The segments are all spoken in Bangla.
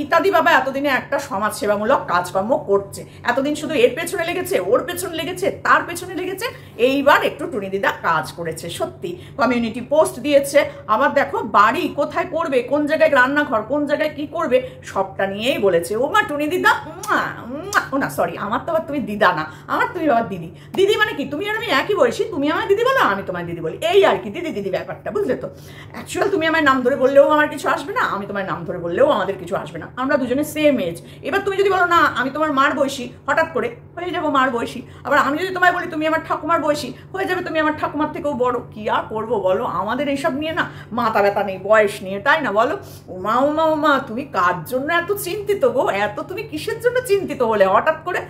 ইত্যাদি বাবা এতদিনে একটা সমাজসেবামূলক কাজকর্ম করছে, এতদিন শুধু এর পেছনে লেগেছে, ওর পেছনে লেগেছে, তার পেছনে লেগেছে, এইবার একটু টুনি দিদা কাজ করেছে। সত্যি কমিউনিটি পোস্ট দিয়েছে, আবার দেখো বাড়ি কোথায় করবে, কোন জায়গায় রান্নাঘর, কোন জায়গায় কি করবে, সবটা নিয়েই বলেছে। ও মা টুনি দিদা, ও না সরি, আমার তো আবার তুমি দিদা না, আমার তুমি বাবা দিদি। দিদি মানে কি, তুমি আর আমি একই বয়সী, তুমি আমার দিদি বলো, আমি তোমার দিদি বলি, এই আর কি দিদি দিদি ব্যাপারটা, বুঝলে তো। অ্যাকচুয়াল তুমি আমার নাম ধরে বললেও আমার কিছু আসবে না, আমি তোমার নাম ধরে বললেও আমাদের কিছু আসবে না, আমরা দুজনে সেম এজ। এবার তুমি যদি বলো না আমি তোমার মার বয়সী, হঠাৎ করে হয়ে যাবো মার বয়সী। আবার আমি যদি তোমায় বলি তুমি আমার ঠাকুমার বয়সী, হয়ে যাবে তুমি আমার ঠাকুমার থেকেও বড়। কি আর করবো বলো, আমাদের এইসব নিয়ে না মাথা ব্যথা নেই বয়স নিয়ে, তাই না বলো। উমা উমা উমা, তুমি কার জন্য এত চিন্তিত গো, এত তুমি কিসের জন্য চিন্তিত হলে হঠাৎ করে?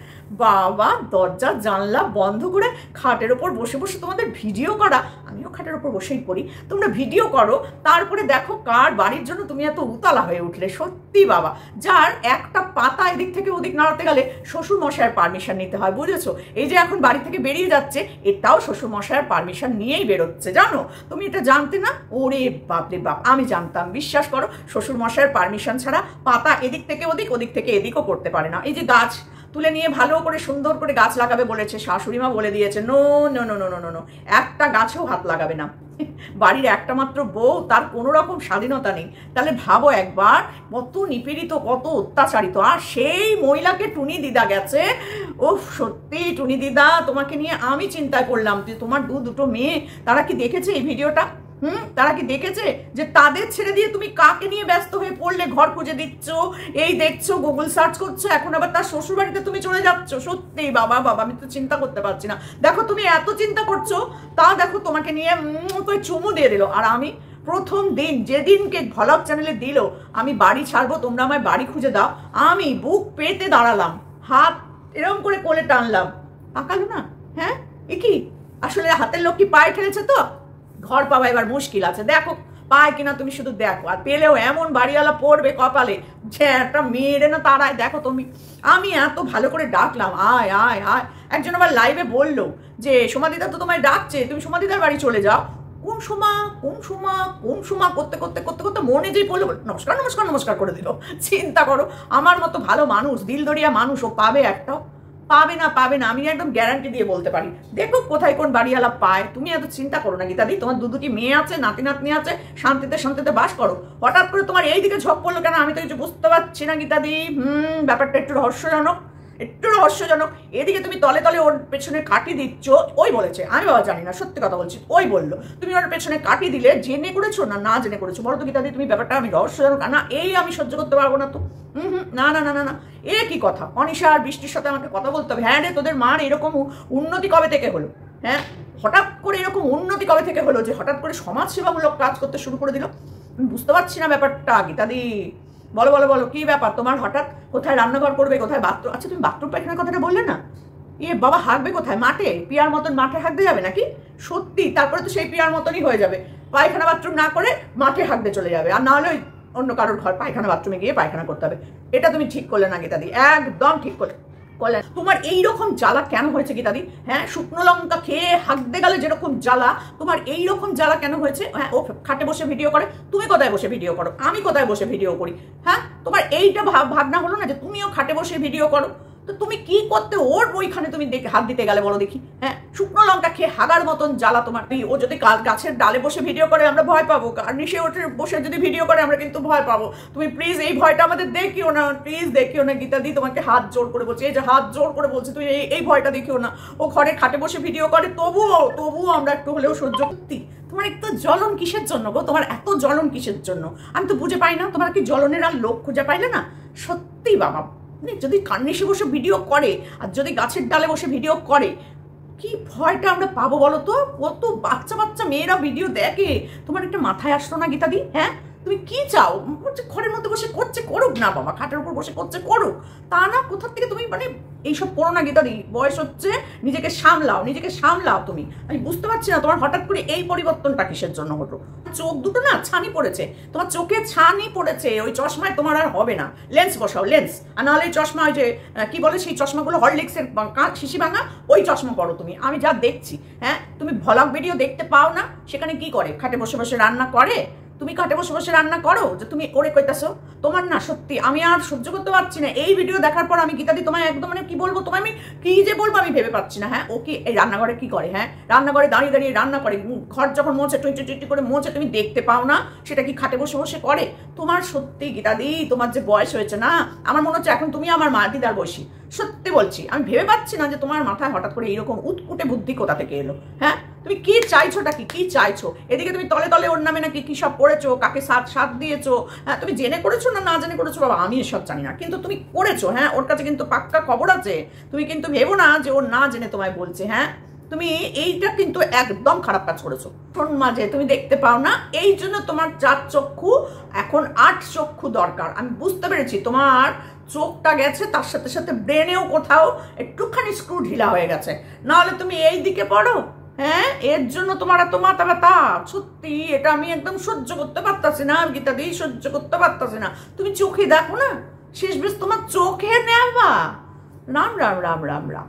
বাবা দরজা জানলা বন্ধ করে খাটের ওপর বসে বসে তোমাদের ভিডিও করা, আমিও খাটের ওপর বসেই করি, তোমরা ভিডিও করো, তারপরে দেখো কার বাড়ির জন্য তুমি এত উতলা হয়ে উঠলে। সত্যি বাবা, যার একটা পাতা এদিক থেকে ওদিক নাড়াতে গেলে শ্বশুর মশাইয়ের পারমিশন নিতে হয়, বুঝেছো। এই যে এখন বাড়ি থেকে বেরিয়ে যাচ্ছে, এটাও শ্বশুর মশাইয়ের পারমিশন নিয়েই বেরোচ্ছে, জানো তুমি এটা জানতে না? ওরে বাপ রে বাপ, আমি জানতাম, বিশ্বাস করো শ্বশুর মশাইয়ের পারমিশন ছাড়া পাতা এদিক থেকে ওদিক, ওদিক থেকে এদিকও করতে পারে না। এই যে গাছ তুলে নিয়ে ভালো করে সুন্দর করে গাছ লাগাবে বলেছে, শাশুড়ি মা বলে দিয়েছে no no no no no no, একটা গাছেও হাত লাগাবে না। বাড়ির একটা মাত্র বউ, তার কোনো রকম স্বাধীনতা নেই। তাহলে ভাবো একবার, কত নিপীড়িত, কত অত্যাচারিত, আর সেই মহিলাকে টুনি দিদা গেছে। ও সত্যি টুনি দিদা, তোমাকে নিয়ে আমি চিন্তায় করলাম যে তোমার দুটো মেয়ে, তারা কি দেখেছে এই ভিডিওটা? তারা কি দেখেছে যে তাদের ছেড়ে দিয়ে তুমি কাকে নিয়ে ব্যস্ত হয়ে পড়লে? ঘর খুঁজে দিচ্ছ, এই দেখছো, গুগল সার্চ করছো, এখন আবার তার শ্বশুর বাড়িতে তুমি চলে যাচ্ছ। সত্যি বাবা বাবা, আমি তো চিন্তা করতে পারছি না। দেখো তুমি এত চিন্তা করছো, তা দেখো তোমাকে নিয়ে করে চুমু দিয়ে দিল। আর আমি প্রথম দিন যেদিনকে ভ্লগ চ্যানেলে দিল আমি বাড়ি ছাড়বো, তোমরা আমায় বাড়ি খুঁজে দাও, আমি বুক পেতে দাঁড়ালাম, হাত এরকম করে কোলে টানলাম, তাকালো না। হ্যাঁ এ কি আসলে হাতের লোক কি পায়ে ঠেলেছে? তো ঘর পাওয়া এবার মুশকিল আছে, দেখো পায় কিনা তুমি শুধু দেখো। আর পেলেও এমন বাড়িওয়ালা পড়বে কপালে যে একটা মেয়েরে না তারায়। দেখো তুমি, আমি এত ভালো করে ডাকলাম আয় আয় আয়, একজন আবার লাইভে বললো যে সোমাদিদা তো তোমায় ডাকছে, তুমি সোমাদিদার বাড়ি চলে যাও। কোন সোমা কোন সোমা কোন সোমা করতে করতে করতে করতে মনে যেই পড়লো নমস্কার নমস্কার নমস্কার করে দিল। চিন্তা করো, আমার মতো ভালো মানুষ, দিলদরিয়া মানুষ ও পাবে একটাও? পাবে না, পাবে না, আমি একদম গ্যারান্টি দিয়ে বলতে পারি। দেখো কোথায় কোন বাড়িওয়ালা পায়। তুমি এত চিন্তা করো না গীতাদি, তোমার দুটি মেয়ে আছে, নাতি নাতনি আছে, শান্তিতে শান্তিতে বাস করো। হঠাৎ করে তোমার এই দিকে ঝক পড়লো কেন, আমি তো কিছু বুঝতে পারছি না গীতাদি। ব্যাপারটা একটু রহস্যজনক, একটু রহস্যজনক। এদিকে তুমি তলে তলে ওর পেছনে কাটি দিচ্ছ, ওই বলেছে, আমি বাবা জানি না, সত্যি কথা বলছি, ওই বললো। তুমি ওর পেছনে কাটি দিলে, জেনে করেছো না না জেনে করেছো বলো তো গীতাদি তুমি? ব্যাপারটা আমি রহস্যজনক না, এই আমি সহ্য করতে পারবো না তো। না না না না না, এ কি কথা? অনিশা আর বৃষ্টির সাথে আমাকে কথা বলতে হবে। হ্যাঁ রে, তোদের মার এরকম উন্নতি কবে থেকে হলো? হ্যাঁ হঠাৎ করে এরকম উন্নতি কবে থেকে হলো যে হঠাৎ করে সমাজসেবামূলক কাজ করতে শুরু করে দিল? আমি বুঝতে পারছি না ব্যাপারটা গীতাদি। বলো বলো বলো, কি ব্যাপার তোমার? হঠাৎ কোথায় রান্নাঘর করবে, কোথায় বাথরুম? আচ্ছা তুমি বাথরুম পায়খানার কথাটা বললে না, ইয়ে বাবা হাঁকবে কোথায়? মাঠে? পিয়ার মতন মাঠে হাঁকতে যাবে নাকি? সত্যি তারপরে তো সেই পিয়ার মতনই হয়ে যাবে, পায়খানা বাথরুম না করে মাঠে হাঁকতে চলে যাবে, আর না হলে অন্য কারোর ঘর পায়খানা বাথরুমে গিয়ে পায়খানা করতে হবে। এটা তুমি ঠিক করলে না গীতাদি, একদম ঠিক করলে। তোমার এইরকম জ্বালা কেন হয়েছে গীতাদি? হ্যাঁ শুকনো লঙ্কা খেয়ে হাঁকতে গেলে যেরকম জ্বালা, তোমার এইরকম জ্বালা কেন হয়েছে? হ্যাঁ ও খাটে বসে ভিডিও করে, তুমি কোথায় বসে ভিডিও করো, আমি কোথায় বসে ভিডিও করি? হ্যাঁ তোমার এইটা ভাবনা হলো না যে তুমিও খাটে বসে ভিডিও করো? তো তুমি কি করতে ওর ওইখানে তুমি হাত দিতে গেলে বলো দেখি? হ্যাঁ শুকনো লঙ্কা খেয়ে হাগার মতন জ্বালা তোমার। ও যদি গাছের ডালে বসে ভিডিও করে আমরা ভয় পাবো, আর নিচে ওঠে বসে যদি ভিডিও করে আমরা কিন্তু ভয় পাবো। তুমি প্লিজ এই ভয়টা আমাদের দেখিও না, প্লিজ দেখিও না গীতাদি, তোমাকে হাত জোর করে বলছি, এই যে হাত জোর করে বলছি, তুমি এই ভয়টা দেখিও না। ও ঘরে খাটে বসে ভিডিও করে, তবুও আমরা একটু হলেও সহ্য করতে। তোমার একটু জ্বলন কিসের জন্য গো? তোমার এত জ্বলন কিসের জন্য আমি তো বুঝে পাই না। তোমার কি জ্বলনের আর লোক খুঁজে পাইলে না? সত্যি বাবা, যদি কান্নিসে বসে ভিডিও করে আর যদি গাছের ডালে বসে ভিডিও করে, কি ভয়টা আমরা পাবো বলো তো? কত বাচ্চা বাচ্চা মেয়েরা ভিডিও দেখে, তোমার একটা মাথায় আসলো না গীতাদি? হ্যাঁ তুমি কি চাও? ঘরের মধ্যে বসে করছে করুক না বাবা, খাটের উপর বসে করছে করুক, তা না কোথা থেকে তুমি মানে এইসব করো না গীতাদি। বয়স হচ্ছে, নিজেকে সামলাও, নিজেকে সামলাও তুমি। আমি বুঝতে পারছি না তোমার হঠাৎ করে এই পরিবর্তনটা কিসের জন্য হলো। চোখ দুটো না ছানি পড়েছে, তোমার চোখে ছানি পড়েছে, ওই চশমায় তোমার আর হবে না। লেন্স বসাও, লেন্স। আর নাহলে এই চশমা, ওই যে কি বলে সেই চশমাগুলো, হরলিক্সের শিশি ভাঙা, ওই চশমা পড়ো তুমি। আমি যা দেখছি, হ্যাঁ তুমি ভ্লগ ভিডিও দেখতে পাও না, সেখানে কি করে? খাটে বসে বসে রান্না করে, তুমি খাটে বসে বসে রান্না করো যে তুমি করে কইতাছো? তোমার না সত্যি আমি আর সহ্য করতে পারছি না। এই ভিডিও দেখার পর আমি গীতাদি তোমায় একদম মানে কি বলবো, তোমায় আমি কি যে বলবো আমি ভেবে পাচ্ছি না। হ্যাঁ, ও কি এই রান্নাঘরে কি করে? হ্যাঁ, রান্নাঘরে দাঁড়িয়ে দাঁড়িয়ে রান্না করে, ঘর যখন মোছে টুইটি টুইটি করে মোছে, তুমি দেখতে পাও না সেটা কি খাটে বসে বসে করে? তোমার সত্যি গীতাদি, তোমার যে বয়স হয়েছে না, আমার মনে হচ্ছে এখন তুমি আমার মা দিদার বয়সী। সত্যি বলছি, আমি ভেবে পাচ্ছি না যে তোমার মাথায় হঠাৎ করে এইরকম উৎকুটে বুদ্ধি কোথা থেকে এলো। হ্যাঁ, তুমি কি চাইছোটা কি চাইছো? এদিকে তুমি তলে তলে ওর নামে নাকি কি সব করেছো, কাকে সাথ দিয়েছো, হ্যাঁ তুমি জেনে করেছো না জেনে করেছো বাবা আমি এসব জানি না, কিন্তু তুমি করেছো। হ্যাঁ, ওর কাছে কিন্তু পাক্কা খবর আছে। তুমি কিন্তু ভেবো না যে ওর না জেনে তোমায় বলছে। হ্যাঁ, তুমি এইটা কিন্তু একদম খারাপ কাজ করেছো। শোন মাঝে তুমি দেখতে পাও না, এই জন্য তোমার 4 চক্ষু এখন 8 চক্ষু দরকার। আমি বুঝতে পেরেছি তোমার চোখটা গেছে, তার সাথে সাথে ব্রেনেও কোথাও একটুখানি স্ক্রু ঢিলা হয়ে গেছে, নাহলে তুমি এই দিকে পড়ো। হ্যাঁ, এর জন্য তোমার এত মাথা ব্যথা। সত্যি এটা আমি একদম সহ্য করতে পারতাছি না গীতাদি, সহ্য করতে পারতাছি না। তুমি চোখে দেখো না, শেষ বেশ তোমার চোখে নেবা। রাম রাম রাম রাম রাম।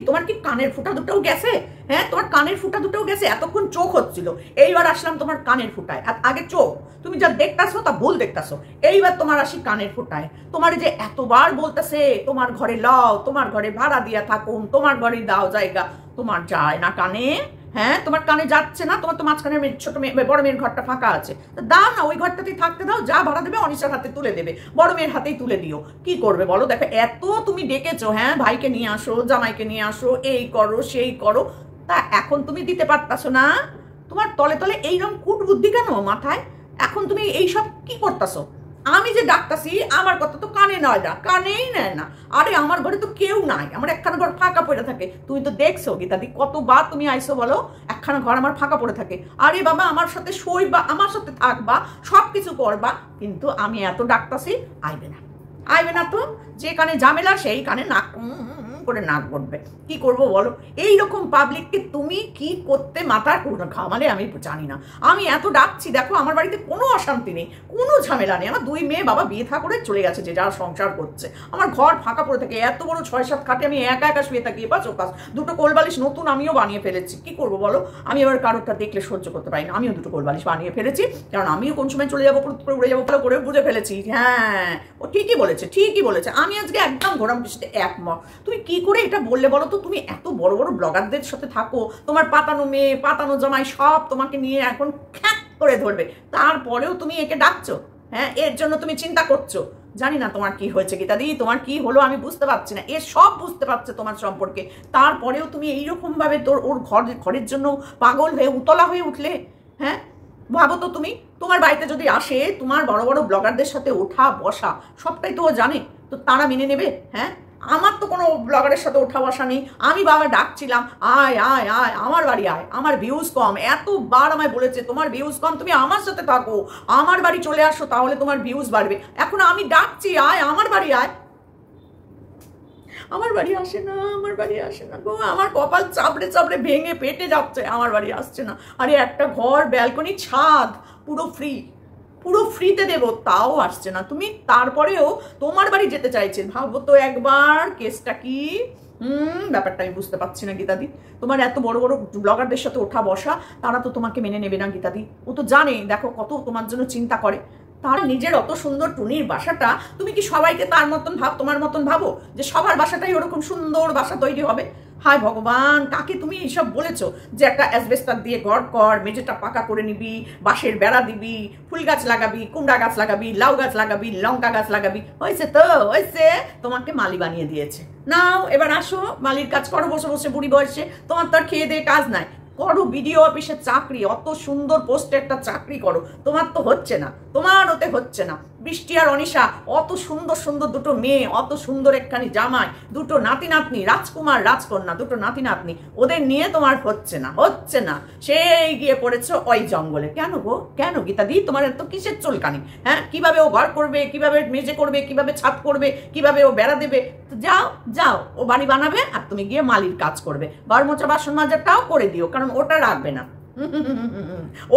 তোমার কি কানের ফুটা দুটোও গেছে? হ্যাঁ, তোমার কানের ফুটা দুটোও গেছে। এতক্ষণ চোখ হচ্ছিল, এইবার আসলাম তোমার কানের ফুটায়। আগে চোখ, তুমি যা দেখতাছো তা ভুল দেখতাছো। এইবার তোমার আসি কানের ফুটায়। তোমার যে এতবার বলতেছে তোমার ঘরে লও, তোমার ঘরে ভাড়া দিয়া থাকুন, তোমার ঘরে দাও জায়গা, তোমার যায় না কানে। হ্যাঁ, তোমার কানে যাচ্ছে না। তোমার তো মাঝখানে ছোট মেয়ে বড় মেয়ের ঘরটা ফাঁকা আছে, দাও না, ওই ঘরটাতেই থাকতে দাও। যা ভাড়া দেবে অনিশার হাতে তুলে দেবে, বড় মেয়ের হাতেই তুলে দিও। কি করবে বলো? দেখো এত তুমি ডেকেছো, হ্যাঁ ভাইকে নিয়ে আসো, জামাইকে নিয়ে আসো, এই করো সেই করো, তা এখন তুমি দিতে পারতাছো না। তোমার তলে তলে এইরকম কুট বুদ্ধি কেন মাথায়? এখন তুমি এইসব কি করতেছো? আমি যে ডাকতাছি আমার কথা তো কানে নয় না, কানেই নেয় না। আরে আমার ঘরে তো কেউ নাই, আমার একখানা ঘর ফাঁকা পড়ে থাকে। তুমি তো দেখছো গীতাদি, কতবার তুমি আইসো বলো, একখানা ঘর আমার ফাঁকা পড়ে থাকে। আরে বাবা আমার সাথে শোইবা, আমার সাথে থাকবা, সবকিছু করবা, কিন্তু আমি এত ডাকতাছি আইবে না, আইবে না। তো যে কানে ঝামেলা সেই কানে নাক করে নাক বলবে। কি করবো বলো? এইরকম পাবলিককে তুমি কি করতে মাথার ঘামালে আমি জানি না। আমি এত ডাকছি, দেখো আমার বাড়িতে কোনো অশান্তি নেই, কোনো ঝামেলা নেই। আমার 2 মেয়ে বাবা বিয়ে থা করে চলে গেছে, যে যারা সংসার করছে। আমার ঘর ফাঁকা পড়ে থাকে, এত বড় 6-7 খাটে আমি একা একা শুয়ে থাকি, এপাশ ওপাশ। 2টো কোলবালিশ নতুন আমিও বানিয়ে ফেলেছি। কি করবো বলো? আমি এবার কারোরটা দেখলে সহ্য করতে পারি না, আমিও 2টো কোলবালিশ বানিয়ে ফেলেছি, কারণ আমিও কোন সময় চলে যাবো, উড়ে যাবো, ভালো করে বুঝে ফেলেছি। হ্যাঁ, ও ঠিকই বলেছে, ঠিকই বলেছে। আমি আজকে একদম ঘোরাম কৃষ্ণে একমত। তুমি কি করে এটা বললে বলো তো? তুমি এত বড় বড় ব্লগারদের সাথে থাকো, তোমার পাতানো মেয়ে পাতানো জামাই সব তোমাকে নিয়ে এখন খ্যাক করে ধরবে, তারপরেও তুমি একে ডাকছো। হ্যাঁ, এর জন্য তুমি চিন্তা করছো। জানি না তোমার কি হয়েছে গীতাদি, তোমার কি হলো আমি বুঝতে পারছি না। এ সব বুঝতে পারছে তোমার সম্পর্কে, তারপরেও তুমি এইরকম ভাবে ওর ঘরের জন্য পাগল হয়ে উতলা হয়ে উঠলে। হ্যাঁ, ভাবো তো তুমি, তোমার বাড়িতে যদি আসে, তোমার বড় বড় ব্লগারদের সাথে ওঠা বসা সবটাই তো ও জানে, তো তারা মেনে নেবে? হ্যাঁ, আমার তো কোনো ব্লগারের সাথে ওঠা বসা নেই। আমি বাবা ডাকছিলাম আয় আয় আয় আমার বাড়ি আয়, আমার ভিউজ কম। এতবার আমায় বলেছে তোমার ভিউজ কম, তুমি আমার সাথে থাকো, আমার বাড়ি চলে আসো, তাহলে তোমার ভিউজ বাড়বে। এখন আমি ডাকছি আয় আমার বাড়ি আয়, আমার বাড়ি আসে না, আমার বাড়ি আসে না গো। আমার কপাল চাপড়ে চাপড়ে ভেঙে পেটে যাচ্ছে, আমার বাড়ি আসছে না। আরে একটা ঘর, ব্যালকনি, ছাদ পুরো ফ্রি, পুরো ফ্রিতে দেবো, তাও আসছে না। তুমি তারপরেও তোমার বাড়ি যেতে চাইছে, ভাবো তো একবার কেসটা কি। ব্যাপারটা আমি বুঝতে পারছি না গীতাদি। তোমার এত বড় বড় ব্লগারদের সাথে ওঠা বসা, তারা তো তোমাকে মেনে নেবে না গীতাদি। ও তো জানে, দেখো কত তোমার জন্য চিন্তা করে। তার নিজের অত সুন্দর টুনির বাসাটা, তুমি কি সবাইকে তার মতন তোমার মতন ভাবো যে সবার বাসাটাই ওরকম সুন্দর বাসা তৈরি হবে? হায় ভগবান, কাকে তুমি এইসব বলেছো যে একটা অ্যাসবেস্টার দিয়ে ঘর কর, মেঝেটা পাকা করে নিবি, বাঁশের বেড়া দিবি, ফুল গাছ লাগাবি, কুমড়া গাছ লাগাবি, লাউ গাছ লাগাবি, লঙ্কা গাছ লাগাবি। হয়েছে তো হয়েছে, তোমাকে মালি বানিয়ে দিয়েছে। নাও এবার আসো, মালির কাজ করো বসে বসে বুড়ি বয়সে। তোমার তো আর খেয়ে দিয়ে কাজ নাই, করো ভিডিও অফিসের চাকরি, অত সুন্দর পোস্টে একটা চাকরি করো। তোমার তো হচ্ছে না, তোমার ওতে হচ্ছে না। বৃষ্টি আর অনিশা, অত সুন্দর সুন্দর 2টো মেয়ে, অত সুন্দর একখানি জামাই, 2টো নাতি নাতনি, রাজকুমার রাজকন্যা, 2টো নাতি নাতনি, ওদের নিয়ে তোমার হচ্ছে না, হচ্ছে না। সেই গিয়ে পড়েছো ওই জঙ্গলে। কেন গো, কেন গীতাদি, তোমার এত কিসের চুলকানি? হ্যাঁ, কিভাবে ও ঘর করবে, কিভাবে মেজে করবে, কিভাবে ছাদ করবে, কিভাবে ও বেড়া দেবে? যাও যাও, ও বাড়ি বানাবে আর তুমি গিয়ে মালির কাজ করবে। ঘর মোছা বাসন মাজাটাও করে দিও, কারণ ওটা রাখবে না।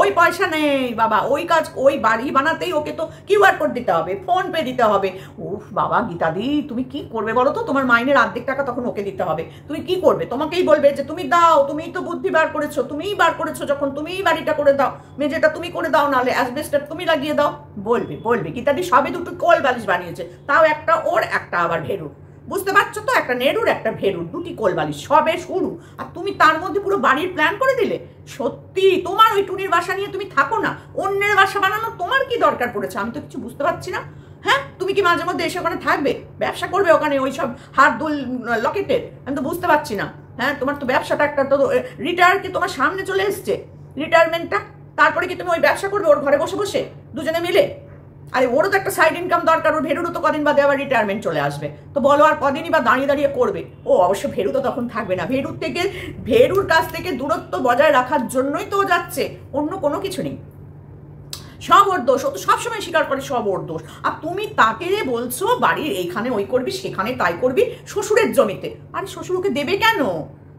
ওই পয়সা নেই বাবা, ওই কাজ, ওই বাড়ি বানাতেই ওকে তো কিউআর কোড দিতে হবে, ফোন পে দিতে হবে। উফ বাবা গীতাদি, তুমি কি করবে বলো তো? তোমার মাইনের অর্ধেক টাকা তখন ওকে দিতে হবে। তুমি কি করবে? তোমাকেই বলবে যে তুমি দাও, তুমিই তো বুদ্ধি বার করেছো, তুমিই বার করেছো, যখন তুমিই বাড়িটা করে দাও, মেঝেটা তুমি করে দাও, নাহলে অ্যাসবেস্টার তুমি লাগিয়ে দাও। বলবে গীতাদি সবে দুটো কোল বালিশ বানিয়েছে, তাও একটা ওর একটা আবার ভেরুর। বুঝতে পারছো তো? একটা নেড়ুর একটা ভেরুর, দুটি কোলবালিশ, সবে শুরু, আর তুমি তার মধ্যে পুরো বাড়ির প্ল্যান করে দিলে। সত্যি তোমার ওই টুনির বাসা নিয়ে তুমি থাকো না, অন্যের বাসা বানানো তোমার কি দরকার পড়েছে? আমি তো কিছু বুঝতে পারছি না। হ্যাঁ, তুমি কি মাঝে মধ্যে এসে ওখানে থাকবে, ব্যবসা করবে ওখানে ওই সব হাত দুল লকেটের? আমি তো বুঝতে পারছি না। হ্যাঁ, তোমার তো ব্যবসাটা একটা তো রিটায়ার কি তোমার সামনে চলে এসছে, রিটায়ারমেন্টটা, তারপরে কি তুমি ওই ব্যবসা করবে ওর ঘরে বসে বসে দুজনে মিলে? আরে ওরও তো একটা সাইড ইনকাম দরকার, ওর ভেরুরও তো কদিন বাদে আবার রিটায়ারমেন্ট চলে আসবে, তো বলো আর কদিনই বা দাঁড়িয়ে দাঁড়িয়ে করবে? ও অবশ্য ভেরু তো তখন থাকবে না, ভেরুর কাছ থেকে দূরত্ব বজায় রাখার জন্যই তো যাচ্ছে, অন্য কোনো কিছু নেই। সব ওর দোষ, ও তো সবসময় স্বীকার করে সব ওর দোষ। আর তুমি তাকে বলছো বাড়ির এইখানে ওই করবি, সেখানে তাই করবি, শ্বশুরের জমিতে। আরে শ্বশুর ওকে দেবে কেন?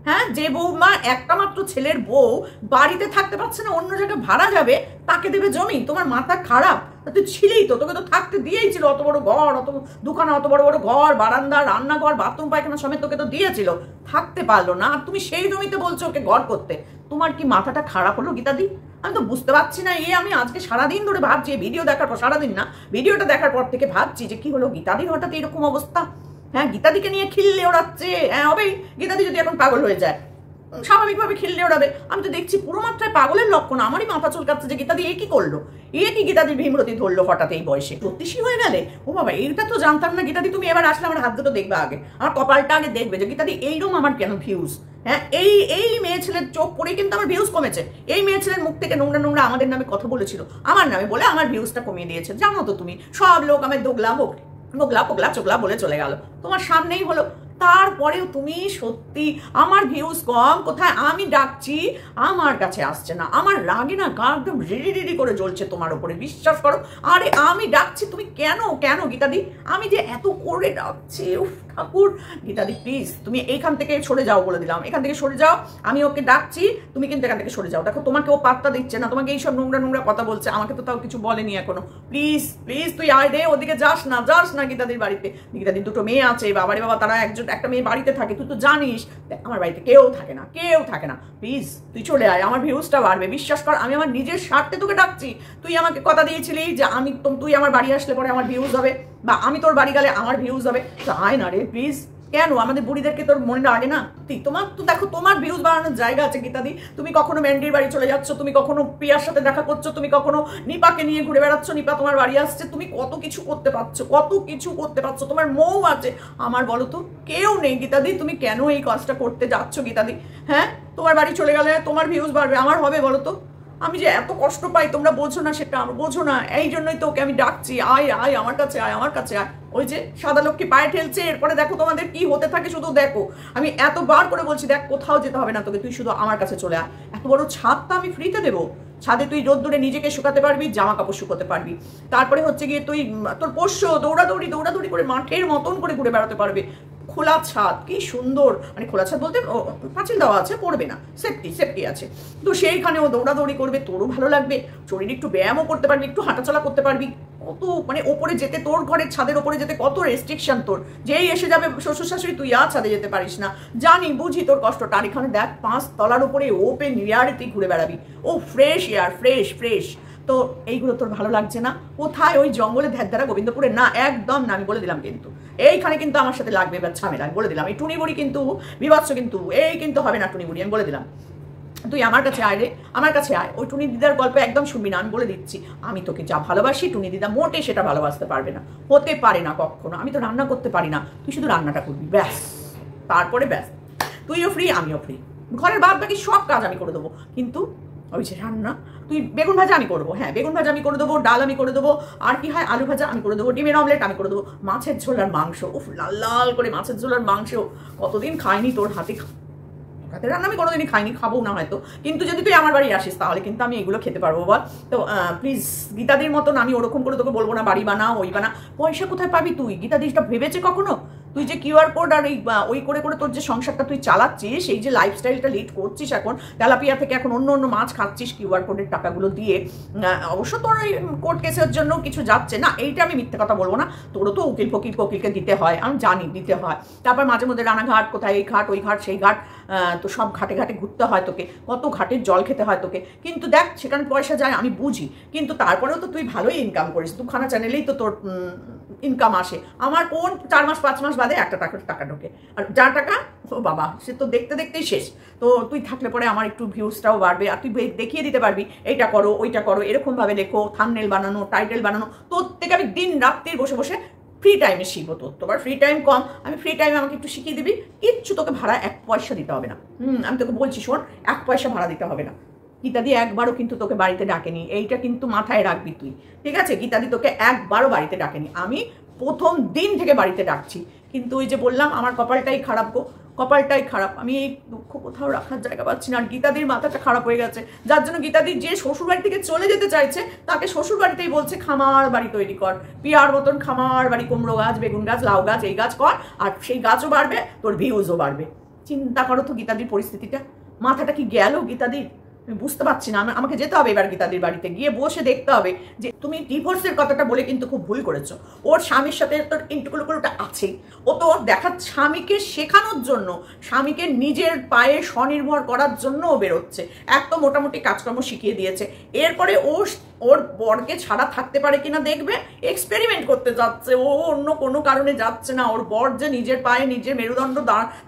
হ্যাঁ, যে বৌমা একটা মাত্র ছেলের বউ বাড়িতে থাকতে পারছে না, অন্য জায়গায় ভাড়া যাবে, তাকে দেবে জমি? তোমার মাথা খারাপ? তুই ছিলেই তো, তোকে তো থাকতে দিয়েই ছিল, অত বড় ঘর, অত দোকানে, অত বড় বড় ঘর, বারান্দা, রান্নাঘর, বাথরুম, পায়খানা সমেত তোকে তো দিয়েছিল, থাকতে পারলো না, আর তুমি সেই জমিতে বলছো ওকে ঘর করতে। তোমার কি মাথাটা খারাপ হলো গীতাদি? আমি তো বুঝতে পারছি না। আমি আজকে সারাদিন ধরে ভাবছি, ভিডিও দেখার পর, সারাদিন না, ভিডিওটা দেখার পর থেকে ভাবছি যে কি হলো গীতাদির হঠাৎ এরকম অবস্থা। হ্যাঁ, গীতাদিকে নিয়ে খিল্লে ওড়াচ্ছে। হ্যাঁ হবেই, গীতাদি যদি এখন পাগল হয়ে যায়, স্বাভাবিকভাবে খিল্লে ওড়াবে। আমি তো দেখছি পুরো মাত্রায় পাগলের লক্ষণ। আমারই মাথা চুলকাচ্ছে যে গীতাদি এ কি করলো, কি গীতাদির ভীমরতি ধরলো হঠাৎ এই বয়সে, 34 হয়ে গেলে? ও বাবা, এইটা তো জানতাম না। গীতাদি তুমি এবার আসলে আমার হাত দুটো দেখবে, আগে আমার কপালটা আগে দেখবে যে গীতাদি এইরকম আমার কেন ভিউজ। হ্যাঁ, এই মেয়ে ছেলের চোখ পড়ে কিন্তু আমার ভিউজ কমেছে। এই মেয়ে ছেলের মুখ থেকে নোংরা নোংরা আমাদের নামে কথা বলেছিল, আমার নামে বলে আমার ভিউজটা কমিয়ে দিয়েছে। জানো তো তুমি, সব লোক আমার দোগলা মোগলা পোগলা চোগলা বলে চলে গেল, তোমার সামনেই হলো। তারপরেও তুমি সত্যি, আমার ভিউজ কম কোথায়, আমি ডাকছি আমার কাছে আসছে না, আমার রাগে না গা একদম রেডি করে জ্বলছে তোমার উপরে, বিশ্বাস করো। আরে আমি ডাকছি, তুমি কেন গীতাদি, আমি যে এত করে ডাকছি, উফ ঠাকুর। গীতাদি প্লিজ তুমি এইখান থেকে সরে যাও, বলে দিলাম, এখান থেকে সরে যাও। আমি ওকে ডাকছি, তুমি কিন্তু এখান থেকে সরে যাও। দেখো তোমাকে ও পাত্তা দিচ্ছে না, তোমাকে এইসব নোংরা কথা বলছে, আমাকে তো তাও কিছু বলেনি এখনো। প্লিজ তুই আয় রে, ওদিকে যাস না গীতাদির বাড়িতে। গীতাদির দুটো মেয়ে আছে, বাবারে বাবা, তারা একটা মেয়ে বাড়িতে থাকে, তুই তো জানিস। আমার বাড়িতে কেউ থাকে না। প্লিজ তুই চলে আয়, আমার ভিউজটা বাড়বে, বিশ্বাস কর। আমি আমার নিজের স্বার্থে তোকে ডাকছি। তুই আমাকে কথা দিয়েছিলি যে তুই আমার বাড়ি আসলে পরে আমার ভিউজ হবে, বা আমি তোর বাড়ি গেলে আমার ভিউজ হবে। আয় না রে প্লিজ। কেন আমাদের বুড়িদেরকে তোর মনে লাগে না? তোমার তো দেখো, তোমার ভিউজ বাড়ানোর জায়গা আছে গীতাদি। তুমি কখনো ম্যান্ডির বাড়ি চলে যাচ্ছ, তুমি কখনো প্রিয়ার সাথে দেখা করছো, তুমি কখনো নিপাকে নিয়ে ঘুরে বেড়াচ্ছ, নিপা তোমার বাড়ি আসছে, তুমি কত কিছু করতে পারছো, তোমার মৌ আছে। আমার বলো তো কেউ নেই গীতাদি, তুমি কেন এই কাজটা করতে যাচ্ছ গীতাদি? হ্যাঁ, তোমার বাড়ি চলে গেলে তোমার ভিউজ বাড়বে, আমার হবে বলো তো? আমি যে এত কষ্ট পাই তোমরা বোঝো না, সেটা আমরা বোঝো না। এই জন্যই তো ওকে আমি ডাকছি, আয় আমার কাছে আয়। ওই যে সাদা লক্ষ্মী পায়ে ঠেলছে, এরপরে দেখো তোমাদের কি হতে থাকে, শুধু দেখো। আমি এতবার করে বলছি, দেখ কোথাও যেতে হবে না তোকে, তুই শুধু আমার কাছে চলে আয়। এত বড় ছাদটা আমি ফ্রিতে দেবো, ছাদে তুই রোদ্দুরে নিজেকে শুকাতে পারবি, জামা কাপড় শুকাতে পারবি। তারপরে হচ্ছে গিয়ে তুই তোর পোষ্য দৌড়াদৌড়ি করে মাঠের মতন করে ঘুরে বেড়াতে পারবে। খোলা ছাদ, কি সুন্দর, মানে খোলা ছাদ বলতে পাঁচিল দেওয়া আছে, পড়বে না, সেফটি আছে, তো সেইখানে ও দৌড়াদৌড়ি করবে, তোরও ভালো লাগবে, শরীরে একটু ব্যায়ামও করতে পারবি, একটু হাঁটাচলা করতে পারবি। কত মানে ওপরে যেতে, তোর ঘরের ছাদের ওপরে যেতে কত রেস্ট্রিকশন তোর, যেই এসে যাবে শ্বশুর শাশুড়ি, তুই আর ছাদে যেতে পারিস না, জানি বুঝি তোর কষ্টটা। আর এখানে দেখ 5 তলার উপরে ওপেন এয়ারে তুই ঘুরে বেড়াবি, ও ফ্রেশ এয়ার, ফ্রেশ। তো এইগুলো তোর ভালো লাগছে না? কোথায় ওই জঙ্গলে ধ্যাদ্ধারা গোবিন্দপুরে না, একদম না, আমি বলে দিলাম কিন্তু। এইখানে কিন্তু আমার সাথে লাগবে এবার ঝামেলা, আমি বলে দিলাম। এই টুনি বুড়ি কিন্তু বিভৎস, কিন্তু এই কিন্তু হবে না টুনি বুড়ি, আমি বলে দিলাম। তুই আমার কাছে আয় রে, আমার কাছে আয়। ওই টুনি দিদার গল্প একদম শুনবি না, আমি বলে দিচ্ছি। আমি তোকে যা ভালোবাসি, টুনি দিদা মোটে সেটা ভালোবাসতে পারবে না, হতে পারে না কখনো। আমি তো রান্না করতে পারি না, তুই শুধু রান্নাটা করবি, ব্যাস। তারপরে ব্যাস, তুইও ফ্রি, আমিও ফ্রি, ঘরের বাদ বাকি সব কাজ আমি করে দেবো। কিন্তু ওই যে রান্না, তুই বেগুন ভাজা আমি করবো, হ্যাঁ বেগুন ভাজা আমি করে দেবো, ডাল আমি করে দেবো, আর কি হয় আলু ভাজা আমি করে দেবো, ডিমের অমলেট আমি করে দেবো, মাছের ঝোল আর মাংস, উফ লাল করে মাছের ঝোল আর মাংস, কতদিন খাইনি তোর হাতে রান্না, আমি কোনোদিনই খাইনি, খাবো না হয়তো। কিন্তু যদি তুই আমার বাড়ি আসিস তাহলে কিন্তু আমি এগুলো খেতে পারবো বল। তো প্লিজ গীতাদির মতন আমি ওরকম করে তোকে বলবো না বাড়ি বানা ওই বানা, পয়সা কোথায় পাবি তুই? গীতাদিটা ভেবেছে কখনো? তুই যে কিউআর কোড আর ওই করে করে তোর যে সংসারটা তুই চালাচ্ছিস, এই যে লাইফস্টাইলটা লিড করছিস, এখন তেলাপিয়া থেকে এখন অন্য অন্য মাছ খাচ্ছিস কিউআর কোডের টাকাগুলো দিয়ে, অবশ্য তোর ওই কোর্ট কেসের জন্য কিছু যাচ্ছে না, এইটা আমি মিথ্যে কথা বলবো না, তোরও তো উকিল কোকিলকে দিতে হয়, আমি জানি দিতে হয়। তারপর মাঝে মধ্যে রানাঘাট, কোথায় এই ঘাট ওই ঘাট সেই ঘাট, তো সব ঘাটে ঘাটে ঘুরতে হয় তোকে, কত ঘাটের জল খেতে হয় তোকে, কিন্তু দেখ সেখানে পয়সা যায় আমি বুঝি, কিন্তু তারপরেও তো তুই ভালোই ইনকাম করিস, দুখানা চ্যানেলেই তো তোর ইনকাম আসে। আমার কোন 4 মাস 5 মাস বাদে একটা টাকা ঢোকে, আর যার টাকা ও বাবা সে তো দেখতে দেখতেই শেষ। তো তুই থাকলে পরে আমার একটু ভিউজটাও বাড়বে, আর তুই দেখিয়ে দিতে পারবি এইটা করো ওইটা করো, এরকমভাবে লেখো, থাম্বনেল বানানো, টাইটেল বানানো, তোর থেকে আমি দিন রাত্রির বসে বসে ফ্রি টাইমে শিখবো। তোর তো আবার ফ্রি টাইম কম, আমি ফ্রি টাইমে আমাকে একটু শিখিয়ে দিবি, কিচ্ছু তোকে ভাড়া 1 পয়সা দিতে হবে না। আমি তোকে বলছি শোন, 1 পয়সা ভাড়া দিতে হবে না। গীতাদি একবারও কিন্তু তোকে বাড়িতে ডাকেনি, এইটা কিন্তু মাথায় রাখবি তুই, ঠিক আছে? গীতাদি তোকে একবারও বাড়িতে ডাকেনি, আমি প্রথম দিন থেকে বাড়িতে ডাকছি, কিন্তু ওই যে বললাম আমার কপালটাই খারাপ গো, কপালটাই খারাপ, আমি এই দুঃখ কোথাও রাখার জায়গা পাচ্ছি না। আর গীতাদির মাথাটা খারাপ হয়ে গেছে, যার জন্য গীতাদি যে শ্বশুরবাড়ি থেকে চলে যেতে চাইছে তাকে শ্বশুরবাড়িতেই বলছে খামার বাড়ি তৈরি কর, পিয়ার মতন খামার বাড়ি, কুমড়ো গাছ, বেগুন গাছ, লাউ গাছ, এই গাছ কর, আর সেই গাছও বাড়বে, তোর ভিউজও বাড়বে। চিন্তা করো তো গীতাদির পরিস্থিতিটা, মাথাটা কি গেল গীতাদির? আমি বুঝতে পারছি না, আমাকে যেতে হবে এবার গীতাদির বাড়িতে গিয়ে বসে দেখতে হবে যে তুমি ডিভোর্সের কথাটা বলে কিন্তু খুব ভুল করেছো। ওর স্বামীর সাথে তোর ইন্টুকুলুকুলটা আছেই, ও তো দেখা স্বামীকে শেখানোর জন্য, স্বামীকে নিজের পায়ে স্বনির্ভর করার জন্য ও বেরোচ্ছে, এক তো মোটামুটি কাজকর্ম শিখিয়ে দিয়েছে, এরপরে ওর বরকে ছাড়া থাকতে পারে কিনা দেখবে, এক্সপেরিমেন্ট করতে যাচ্ছে, ও অন্য কোনো কারণে যাচ্ছে না, ওর বর যে নিজের পায়ে নিজের মেরুদণ্ড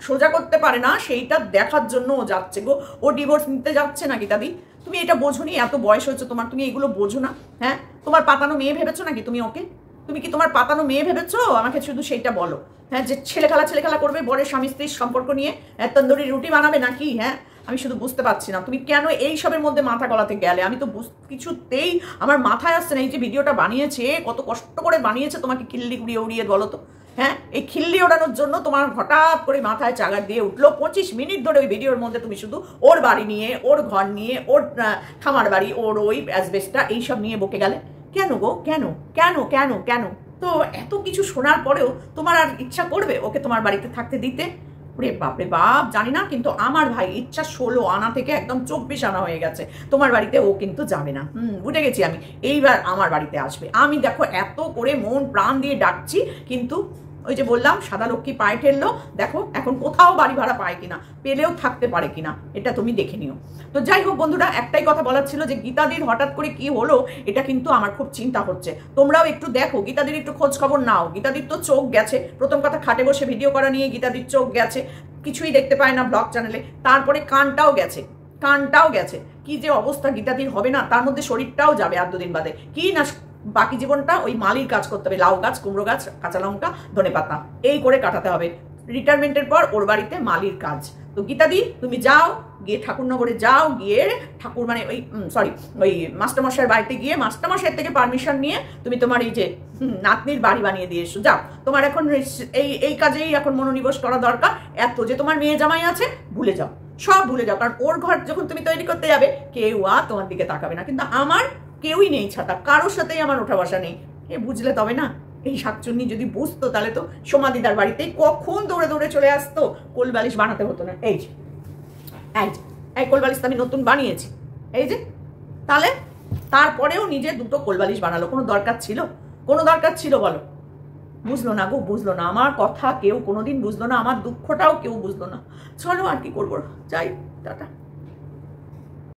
সোজা করতে পারে না সেইটা দেখার জন্য ও যাচ্ছে গো, ও ডিভোর্স নিতে যাচ্ছে না। গীতাদি তুমি এটা বোঝোনি, এত বয়স হয়েছে তোমার, তুমি এগুলো বোঝো না? হ্যাঁ, তোমার পাতানো মেয়ে ভেবেছো নাকি তুমি ওকে? তুমি কি তোমার পাতানো মেয়ে ভেবেছো? আমাকে শুধু সেইটা বলো। হ্যাঁ, যে ছেলে খেলা করবে বরের স্বামী স্ত্রীর সম্পর্ক নিয়ে, তন্দুরি রুটি বানাবে নাকি? হ্যাঁ, আমি শুধু বুঝতে পারছি না তুমি কেন এই সবের মধ্যে মাথা গলাতে গেলে, আমি তো কিছুতেই আমার মাথায় আসছে না। এই যে ভিডিওটা বানিয়েছে, কত কষ্ট করে বানিয়েছে, তোমাকে খিল্লি উড়িয়ে উড়িয়ে বলো তো। হ্যাঁ, এই খিল্লি ওড়ানোর জন্য তোমার হঠাৎ করে মাথায় চাগার দিয়ে উঠলো, 25 মিনিট ধরে ওই ভিডিওর মধ্যে তুমি শুধু ওর বাড়ি নিয়ে, ওর ঘর নিয়ে, ওর খামার বাড়ি, ওর ওই অ্যাসবেস্টটা এইসব নিয়ে বকে গেলে কেন গো? কেন কেন কেন কেন? তো এত কিছু শোনার পরেও তোমার আর ইচ্ছা করবে ওকে তোমার বাড়িতে থাকতে দিতে? রে বাপরে বাপ, জানি না, কিন্তু আমার ভাই ইচ্ছা 16 আনা থেকে একদম 24 আনা হয়ে গেছে, তোমার বাড়িতে ও কিন্তু যাবে না। বুঝে গেছি আমি, এইবার আমার বাড়িতে আসবে। আমি দেখো এত করে মন প্রাণ দিয়ে ডাকছি, কিন্তু ওই যে বললাম সাদা লক্ষ্মী পায়ে ঠেললো, দেখো এখন কোথাও বাড়ি ভাড়া পায় কিনা, পেলেও থাকতে পারে কিনা, এটা তুমি দেখে নিও। তো যাই হোক বন্ধুরা, একটাই কথা বলার ছিল যে গীতাদির হঠাৎ করে কি হলো, এটা কিন্তু আমার খুব চিন্তা হচ্ছে। তোমরাও একটু দেখো, গীতাদির একটু খোঁজ খবর নাও। গীতাদির তো চোখ গেছে, প্রথম কথা খাটে বসে ভিডিও করা নিয়ে গীতাদির চোখ গেছে, কিছুই দেখতে পায় না ব্লগ চ্যানেলে, তারপরে কানটাও গেছে, কি যে অবস্থা গীতাদির হবে না, তার মধ্যে শরীরটাও যাবে আর 2 দিন বাদে, কি না বাকি জীবনটা ওই মালির কাজ করতে হবে, লাউ গাছ, কুমড়ো গাছ, কাঁচা লঙ্কা, ধনেপাতা, এই করে কাটাতে হবে। রিটায়ারমেন্টের পর ওর বাড়িতে মালির কাজ। তো গীতাদি তুমি যাও, গিয়ে ঠাকুরনগরে যাও, গিয়ে ঠাকুর মানে ওই মাস্টারমশাইয়ের বাড়িতে গিয়ে মাস্টারমশাইয়ের থেকে পারমিশন নিয়ে তুমি তোমার এই যে নাতনির বাড়ি বানিয়ে দিয়ে এসো। যাও, তোমার এখন এই কাজেই এখন মনোনিবেশ করা দরকার। এত যে তোমার মেয়ে জামাই আছে ভুলে যাও, সব ভুলে যাও, কারণ ওর ঘর যখন তুমি তৈরি করতে যাবে কেউ আর তোমার দিকে তাকাবে না। কিন্তু আমার কেউই নেই ছাতা, কারোর সাথেই আমার ওঠা বসা নেই, এ বুঝলে তবে না। এই শাকচুন্নি যদি বুঝতো তাহলে তো সোমাদিদার বাড়িতেই কখন দৌড়ে দৌড়ে চলে আসতো, কোলবালিশ বানাতে হতো না। এই যে এই কোলবালিশ তো আমি নতুন বানিয়েছি, এই যে, তাহলে তারপরেও নিজে 2টো কোলবালিশ বানালো, কোনো দরকার ছিল বলো? বুঝলো না গো, বুঝলো না আমার কথা কেউ কোনোদিন, বুঝলো না আমার দুঃখটাও কেউ বুঝলো না। চলো আর কি করবো, যাই, টাটা।